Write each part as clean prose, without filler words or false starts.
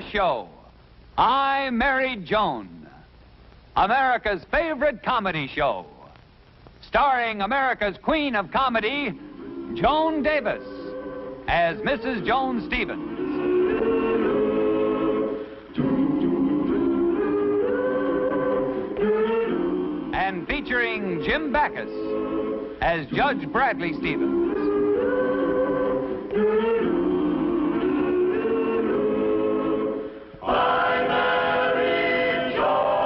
CBS show, I Married Joan, America's favorite comedy show, starring America's queen of comedy, Joan Davis, as Mrs. Joan Stevens. And featuring Jim Backus as Judge Bradley Stevens. I Married Joan.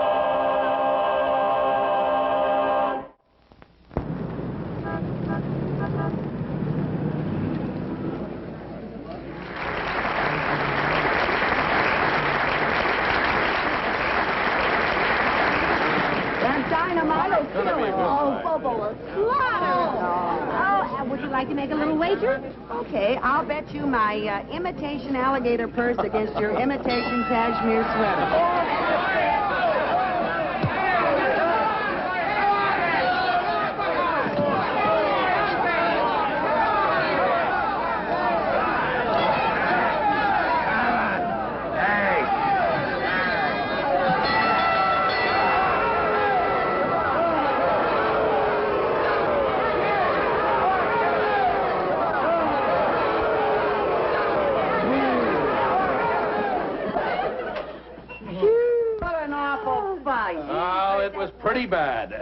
That dynamite will kill him. Oh, Bobo will slaughter him. Oh, would you like to make a little wager? Okay, I'll bet you my imitation alligator purse against your imitation cashmere sweater. Pretty bad.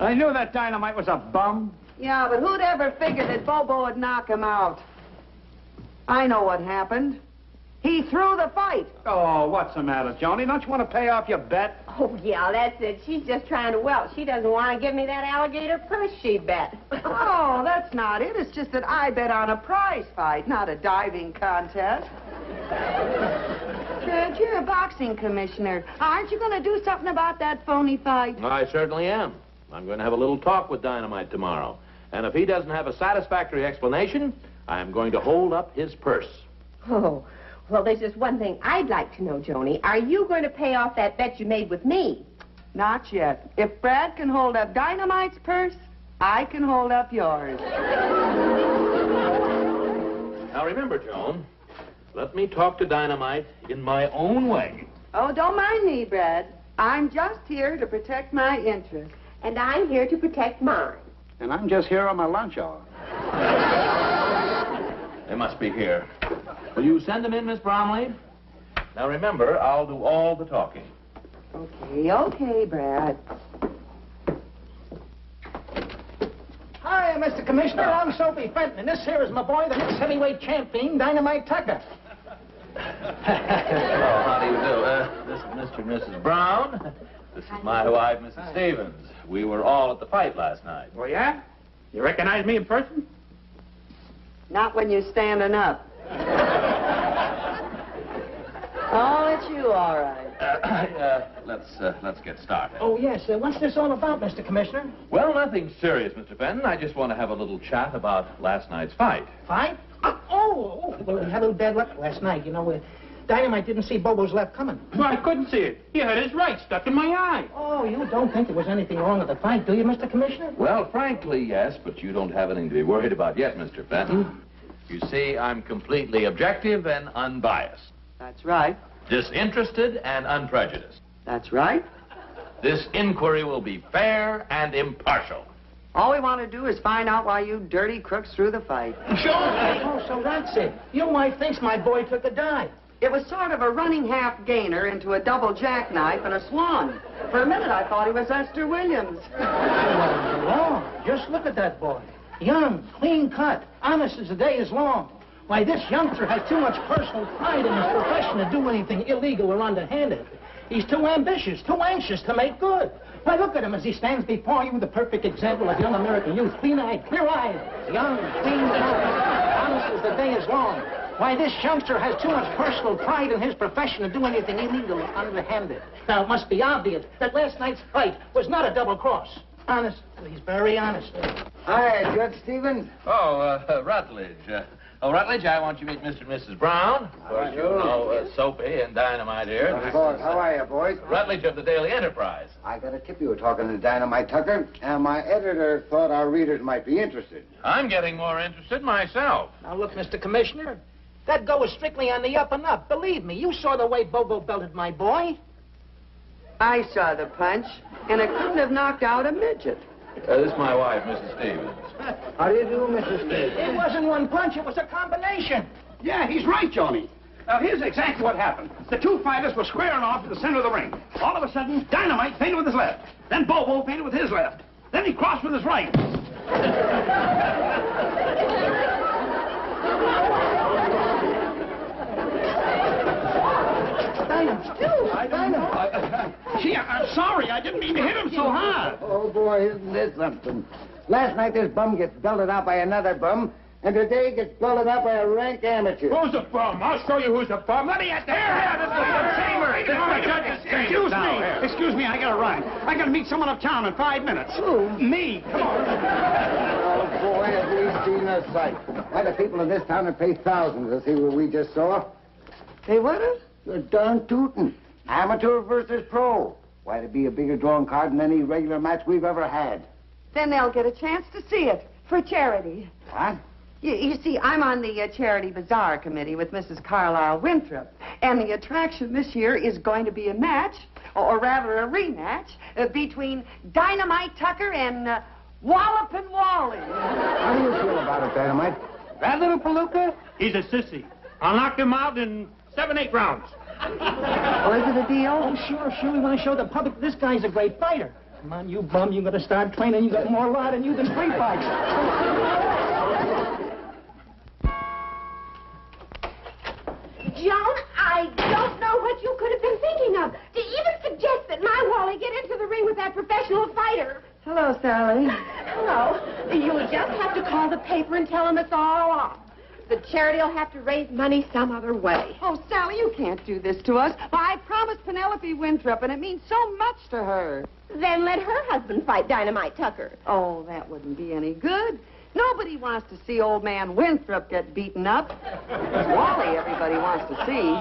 I knew that dynamite was a bum. Yeah, but who'd ever figure that Bobo would knock him out? I know what happened. He threw the fight. Oh, what's the matter, Joni? Don't you want to pay off your bet? Oh, yeah, that's it. She's just trying to welt. She doesn't want to give me that alligator purse she bet. Oh, that's not it. It's just that I bet on a prize fight, not a diving contest. Judge, you're a boxing commissioner. Aren't you going to do something about that phony fight? I certainly am. I'm going to have a little talk with Dynamite tomorrow. And if he doesn't have a satisfactory explanation, I'm going to hold up his purse. Oh, well, there's just one thing I'd like to know, Joni. Are you going to pay off that bet you made with me? Not yet. If Brad can hold up Dynamite's purse, I can hold up yours. Now, remember, Joan, let me talk to Dynamite in my own way. Oh, don't mind me, Brad. I'm just here to protect my interests. And I'm here to protect mine. And I'm just here on my lunch hour. They must be here. Will you send them in, Miss Bromley? Now, remember, I'll do all the talking. Okay, Brad. Hi, Mr. Commissioner. I'm Soapy Fenton, and this here is my boy, the mixed heavyweight champion, Dynamite Tucker. Well, how do you do? This is Mr. and Mrs. Brown. This is my wife, Mrs. Stevens. We were all at the fight last night. Oh, yeah? You recognize me in person? Not when you're standing up. Oh, it's you, all right. Let's get started. Oh, yes. What's this all about, Mr. Commissioner? Well, nothing serious, Mr. Fenton. I just want to have a little chat about last night's fight. Fight? Well, we had a little bad luck last night. You know, Dynamite didn't see Bobo's left coming. Well, I couldn't see it. He had his right stuck in my eye. Oh, you don't think there was anything wrong with the fight, do you, Mr. Commissioner? Well, frankly, yes, but you don't have anything to be worried about yet, Mr. Fenton. You see, I'm completely objective and unbiased. That's right. Disinterested and unprejudiced. That's right. This inquiry will be fair and impartial. All we want to do is find out why you dirty crooks threw the fight. Oh, so that's it. Your wife thinks my boy took a dive. It was sort of a running half gainer into a double jackknife and a swan. For a minute, I thought he was Esther Williams. Lord, just look at that boy. Young, clean cut, honest as the day is long. Why, this youngster has too much personal pride in his profession to do anything illegal or underhanded. He's too ambitious, too anxious to make good. Why, look at him as he stands before you, the perfect example of young American youth. Clean-eyed, clear-eyed, young, clean-cut, honest as the day is long. Why, this youngster has too much personal pride in his profession to do anything illegal or underhanded. Now, it must be obvious that last night's fight was not a double cross. Honest, he's very honest. Hi, Judge Stevens. Oh, Rutledge. Rutledge, I want you to meet Mr. and Mrs. Brown. Of course, you know Soapy and Dynamite here. Of course. How are you, boys? Rutledge of the Daily Enterprise. I got a tip you were talking to Dynamite Tucker, and my editor thought our readers might be interested. I'm getting more interested myself. Now, look, Mr. Commissioner, That go was strictly on the up and up. Believe me, you saw the way Bobo belted my boy. I saw the punch, and it couldn't have knocked out a midget. This is my wife, Mrs. Stevens. How do you do, Mrs. Stevens? It wasn't one punch, it was a combination. Yeah, he's right, Johnny. Now, here's exactly what happened. The two fighters were squaring off in the center of the ring. All of a sudden, Dynamite feinted with his left. Then Bobo feinted with his left. Then he crossed with his right. Gee, I'm sorry. I didn't mean to hit him so hard. Oh, boy, isn't this something? Last night this bum gets belted out by another bum, and today he gets belted out by a rank amateur. Who's the bum? I'll show you who's the bum. Let me at the Excuse me, I gotta run. I gotta meet someone uptown in 5 minutes. Who? Me. Come on. Oh, boy, have we seen a sight. Why, the people in this town would pay thousands to see what we just saw. Hey, what is? You're darn tootin'. Amateur versus pro. Why, it'd be a bigger drawing card than any regular match we've ever had. Then they'll get a chance to see it for charity. What? You see, I'm on the Charity Bazaar Committee with Mrs. Carlisle Winthrop, and the attraction this year is going to be a match, or rather a rematch, between Dynamite Tucker and Wallopin' Wally. How do you feel about it, Dynamite? That little palooka? He's a sissy. I'll knock him out in 7-8 rounds. Oh, is it a deal? Oh, sure. We want to show the public this guy's a great fighter. Come on, you bum, you gotta start training. You got more lot in you than free fights. Joan, I don't know what you could have been thinking of to even suggest that my Wally get into the ring with that professional fighter. Hello, Sally. Hello. You'll just have to call the paper and tell them it's all off. The charity will have to raise money some other way. Oh, Sally, you can't do this to us. Why, I promised Penelope Winthrop, and it means so much to her. Then let her husband fight Dynamite Tucker. Oh, that wouldn't be any good. Nobody wants to see old man Winthrop get beaten up. It's Wally everybody wants to see.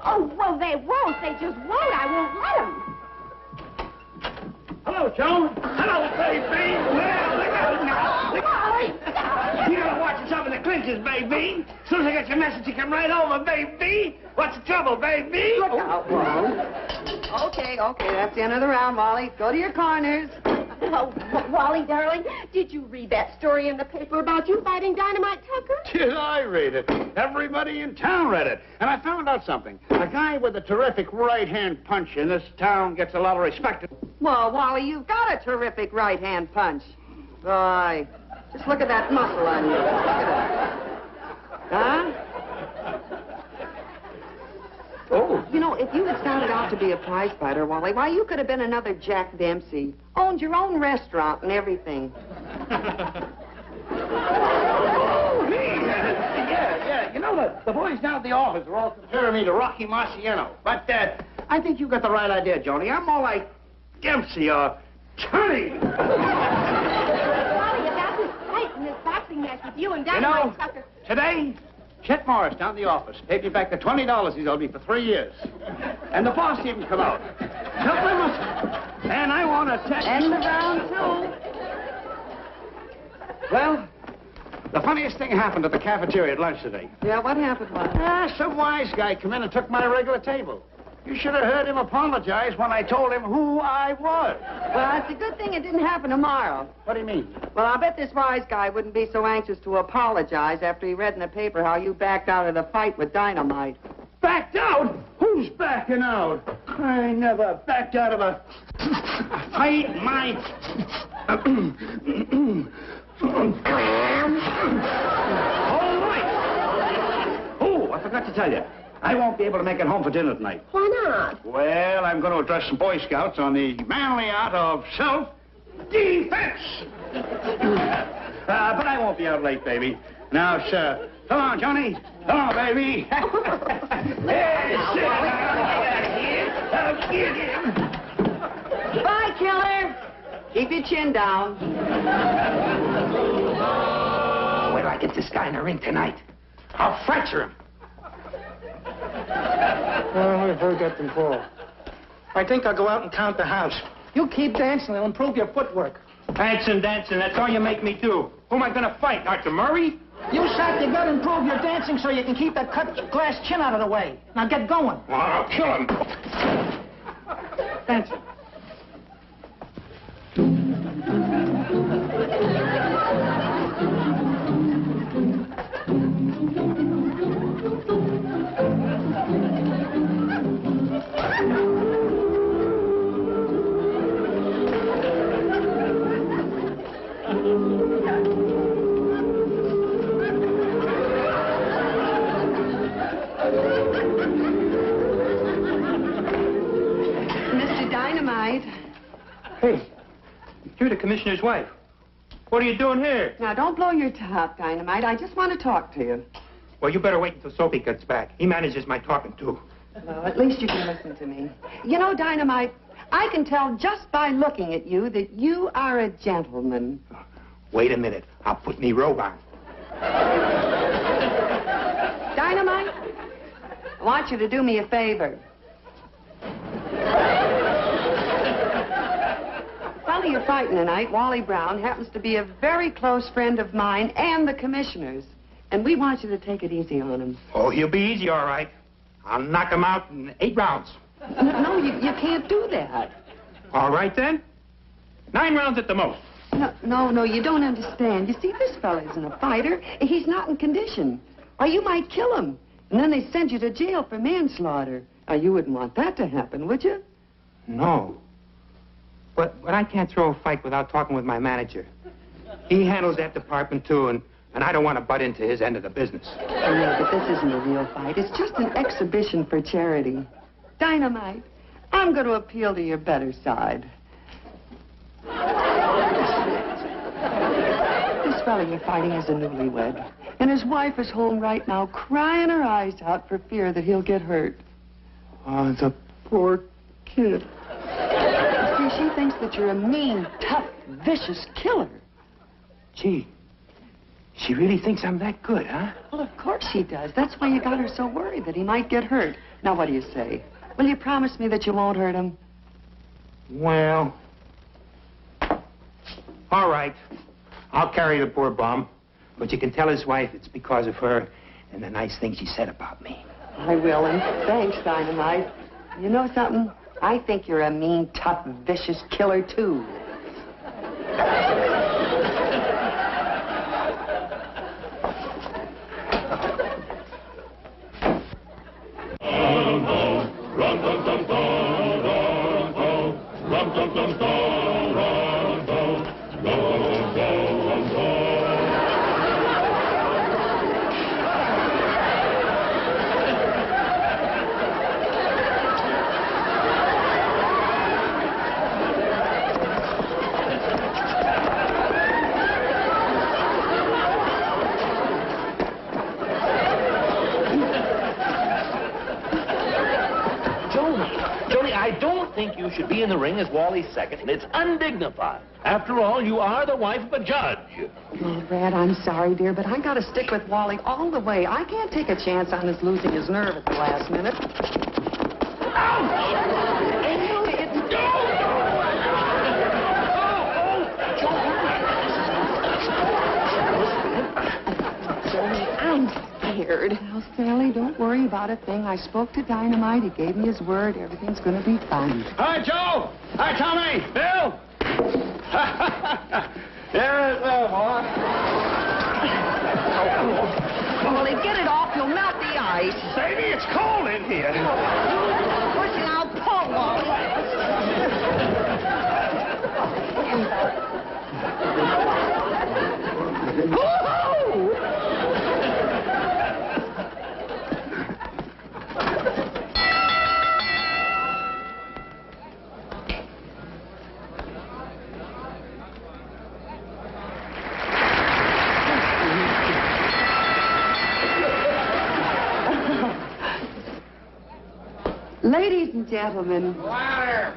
Oh, well, they won't. They just won't. I won't let them. Hello, Joan. Hello, baby. Well, look out now. Wally, You gotta watch yourself in the clinches, baby. As soon as I get your message, you come right over, baby. What's the trouble, baby? Look out, Wally. Okay, that's the end of the round, Wally. Go to your corners. Oh, Wally, darling, did you read that story in the paper about you fighting Dynamite Tucker? Did I read it? Everybody in town read it. And I found out something. A guy with a terrific right-hand punch in this town gets a lot of respect. Well, Wally, you've got a terrific right-hand punch. Boy, just look at that muscle on you. Look at it. Huh? Oh. You know, if you had started out to be a prize fighter, Wally, why, you could have been another Jack Dempsey. Owned your own restaurant and everything. Oh, me? Yeah. You know, the boys down at the office are all comparing me to Rocky Marciano. But I think you got the right idea, Joni. I'm more like Dempsey or Turney. Wally, about this fight and this boxing match with you and Dynamite Tucker. Today, Chet Morris down at the office paid me back the $20 he's owed me for 3 years. And the boss didn't come out. Help my muscle. And I want to test... End of round 2. Well, the funniest thing happened at the cafeteria at lunch today. Yeah, what happened, Wally? Some wise guy come in and took my regular table. You should have heard him apologize when I told him who I was. Well, it's a good thing it didn't happen tomorrow. What do you mean? Well, I'll bet this wise guy wouldn't be so anxious to apologize after he read in the paper how you backed out of the fight with Dynamite. Backed out? Who's backing out? I never backed out of a fight. All right. Oh, I forgot to tell you. I won't be able to make it home for dinner tonight. Why not? Well, I'm going to address some Boy Scouts on the manly art of self-defense. But I won't be out late, baby. Now, sir. Come on, Johnny. Come on, baby. Hey, Bye, killer. Keep your chin down. Wait till I get this guy in the ring tonight. I'll fracture him. Oh, I've heard that before. I think I'll go out and count the house. You keep dancing, it'll improve your footwork. Dancing, that's all you make me do. Who am I going to fight, Arthur Murray? You sack your gut and prove you're dancing so you can keep that cut glass chin out of the way. Now get going. Oh, I'll kill him. Dancing. Mr. Dynamite. Hey, you're the commissioner's wife. What are you doing here? Now, don't blow your top, Dynamite. I just want to talk to you. Well, you better wait until Soapy gets back. He manages my talking, too. Well, at least you can listen to me. You know, Dynamite, I can tell just by looking at you that you are a gentleman. Wait a minute. I'll put me robe on. Dynamite, I want you to do me a favor. The fellow you're fighting tonight, Wally Brown, happens to be a very close friend of mine and the commissioner's. And we want you to take it easy on him. Oh, he'll be easy, all right. I'll knock him out in 8 rounds. No, you can't do that. All right, then. 9 rounds at the most. No, you don't understand. You see, this fella isn't a fighter. He's not in condition. Or you might kill him. And then they send you to jail for manslaughter. Now, you wouldn't want that to happen, would you? No. But I can't throw a fight without talking with my manager. He handles that department, too, and I don't want to butt into his end of the business. Oh, no, but this isn't a real fight. It's just an exhibition for charity. Dynamite, I'm going to appeal to your better side. This fella you're fighting is a newlywed. And his wife is home right now crying her eyes out for fear that he'll get hurt. Oh, the poor kid. See, she thinks that you're a mean, tough, vicious killer. Gee, she really thinks I'm that good, huh? Well, of course she does. That's why you got her so worried that he might get hurt. Now, what do you say? Will you promise me that you won't hurt him? Well, all right. I'll carry the poor bum. But you can tell his wife it's because of her and the nice things she said about me. I will, and thanks, Dynamite. You know something? I think you're a mean, tough, vicious killer, too. You should be in the ring as Wally's second. It's undignified. After all, you are the wife of a judge. Oh, Brad, I'm sorry, dear, but I gotta stick with Wally all the way. I can't take a chance on his losing his nerve at the last minute. I'm scared. Well, Sally, don't worry about a thing. I spoke to Dynamite. He gave me his word. Everything's gonna be fine. Hi, Joe. Hi, Tommy. Bill. There it is, boy. Wally, get it off. You'll melt the ice. Baby, it's cold in here. Push it out. Pull, Wally. Ladies and gentlemen. Louder.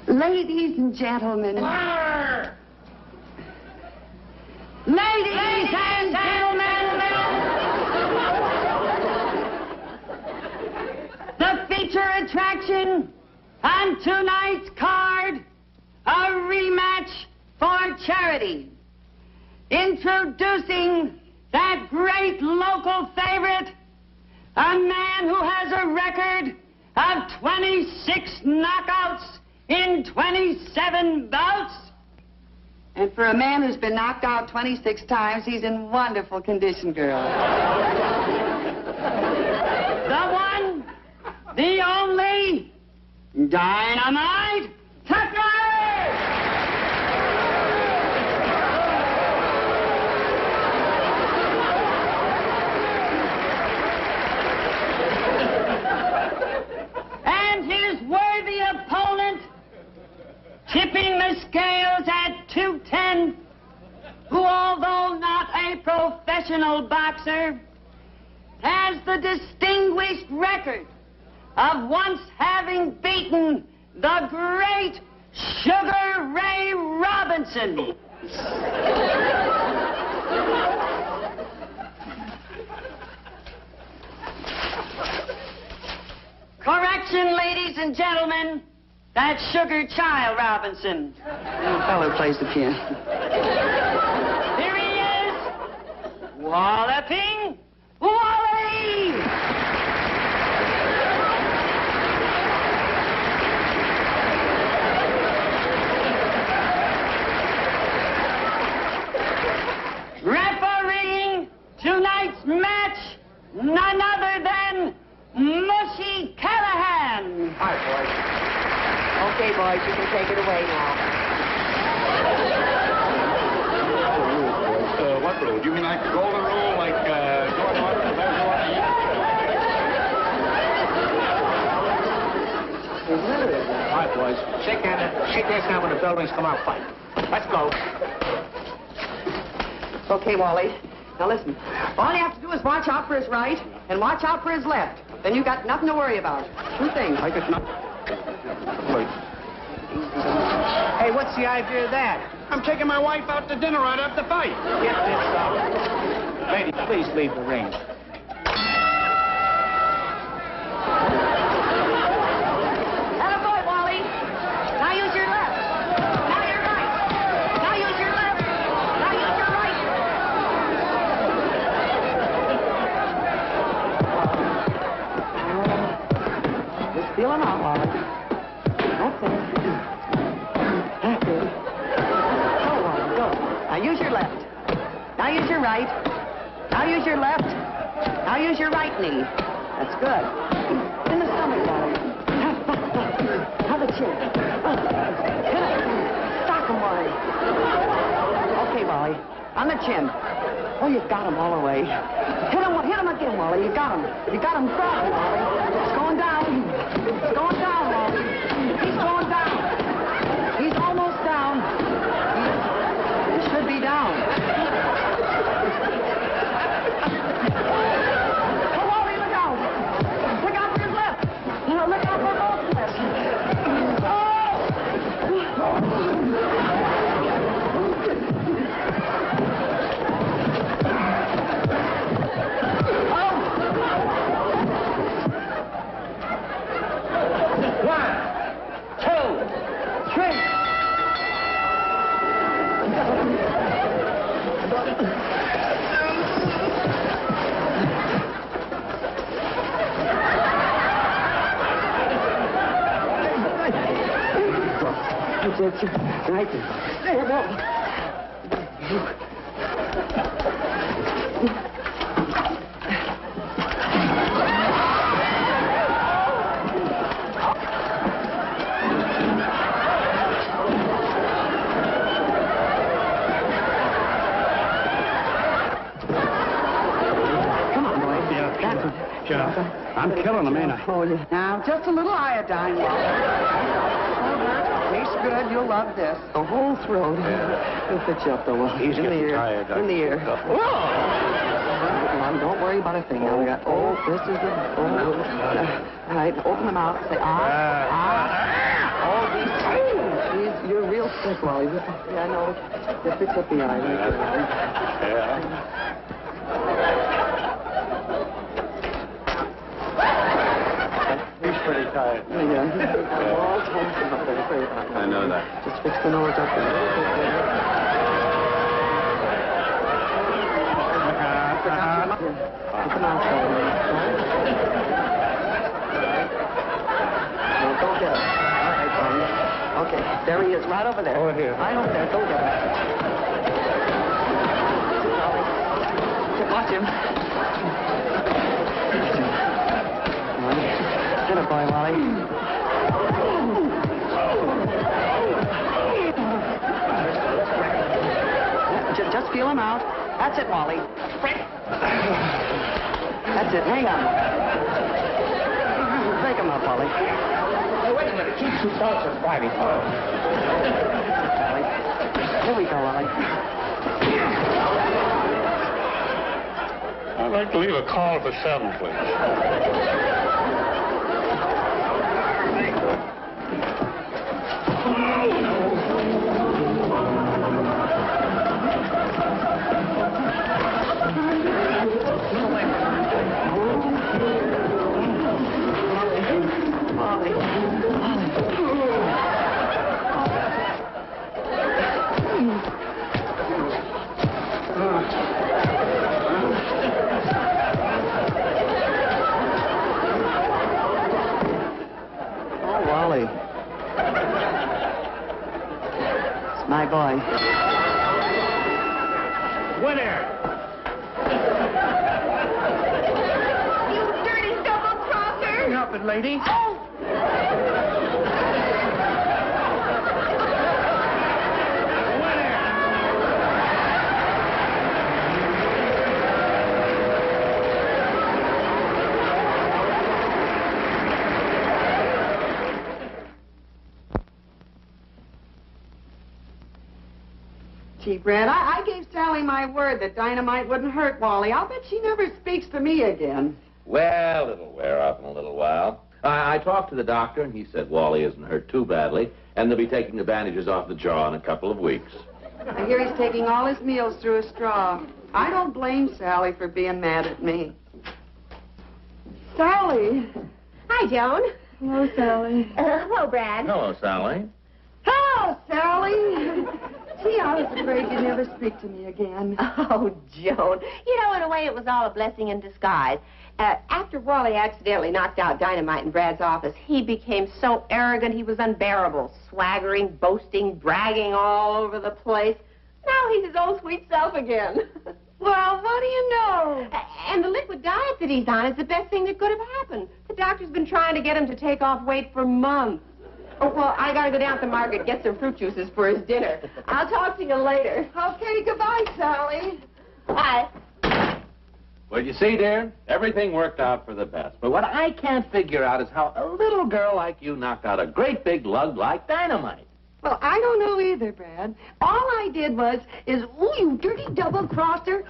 Ladies and gentlemen. Louder. Ladies and gentlemen. The feature attraction on tonight's card, a rematch for charity. Introducing Introducing that great local favorite, a man who has a record of 26 knockouts in 27 bouts. And for a man who's been knocked out 26 times, he's in wonderful condition, girl. The one, the only, Dynamite Tucker! And his worthy opponent, tipping the scales at 210, who, although not a professional boxer, has the distinguished record of once having beaten the great Sugar Ray Robinson. Correction, ladies and gentlemen, that's Sugar Child Robinson. The fellow plays the piano. Here he is, walloping Wally! Refereeing tonight's match, none other than Mushy Callahan. Hi, boys. Okay, boys, you can take it away now. What rule? You mean like the golden rule, like George Washington? All right, boys. Shake hands now when the bell rings. Come out, fight. Let's go. Okay, Wally. Now listen. All you have to do is watch out for his right and watch out for his left. Then you got nothing to worry about. Two things. I guess not. Wait. Hey, what's the idea of that? I'm taking my wife out to dinner right after the fight. Get this out. Lady, please leave the ring. Attaboy, Wally. Now use your left. Now your right. Now use your left. Now use your right. Just feeling out, Wally. That's it. That's it. Go, Wally, go. Now use your left. Now use your right. Now use your left. Now use your right knee. That's good. In the stomach, Wally. Now the chin. Hit it. Stock him, Wally. Okay, Wally. On the chin. Oh, you've got him all the way. Hit him again, Wally. You got him. You got him. Grab him, Wally. It's going down. It's going down, Wally. He's going down. He's almost down. He should be down. Oh, Wally, look out. Look out for his left. Look out for both lefts. Right there, go. Come on, boy. Yeah, sure. I'm killing him, ain't I? Oh, yeah. Now, just a little iodine, tastes good. You'll love this. The whole throat. Yeah. He'll fix you up, though. He's in the getting ear. tired. In the ear. Now, don't worry about a thing. Now, we got, this is the, all right, open the mouth. Say, all these, you're real sick, Wally. Yeah, I know. Just fix up the eye. Yeah. He's pretty tired. Yeah. I know that. Just fix the nose up there. There he is, right over there. Over here. I don't care. Go get him. Watch him. Get a boy, Wally. Just feel him out. That's it, Wally. That's it. Hang on. Break him up, Wally. Hey, wait a minute. Keep two thoughts of Friday. Wally. Here we go, Wally. I'd like to leave a call for 7, please. My boy. Winner! You dirty double-crosser! Help it, lady. Gee, Brad, I gave Sally my word that dynamite wouldn't hurt Wally. I'll bet she never speaks to me again. Well, it'll wear off in a little while. I talked to the doctor, and he said Wally isn't hurt too badly, and they'll be taking the bandages off the jaw in a couple of weeks. I hear he's taking all his meals through a straw. I don't blame Sally for being mad at me. Sally. Hi, Joan. Hello, Sally. Hello, Brad. Hello, Sally. Hello, Sally. Gee, I was afraid you'd never speak to me again. Oh, Joan. You know, in a way, it was all a blessing in disguise. After Wally accidentally knocked out Dynamite in Brad's office, he became so arrogant he was unbearable, swaggering, boasting, bragging all over the place. Now he's his old sweet self again. Well, what do you know? And the liquid diet that he's on is the best thing that could have happened. The doctor's been trying to get him to take off weight for months. Oh, well, I gotta go down to the market, get some fruit juices for his dinner. I'll talk to you later. Okay, goodbye, Sally. Bye. Well, you see, dear, everything worked out for the best. But what I can't figure out is how a little girl like you knocked out a great big lug like Dynamite. Well, I don't know either, Brad. All I did was, ooh, you dirty double-crosser.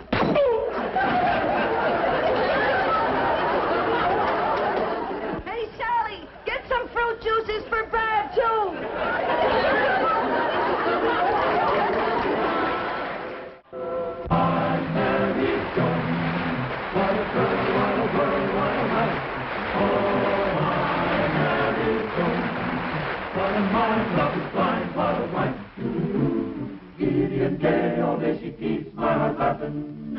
Hey, Sally, get some fruit juices for Brad, too. I married Joan. What a girl, what a world, what a life. Oh, I married Joan. What a mind, love is blind, what a wife. Giddy and gay, all day she keeps my heart laughing.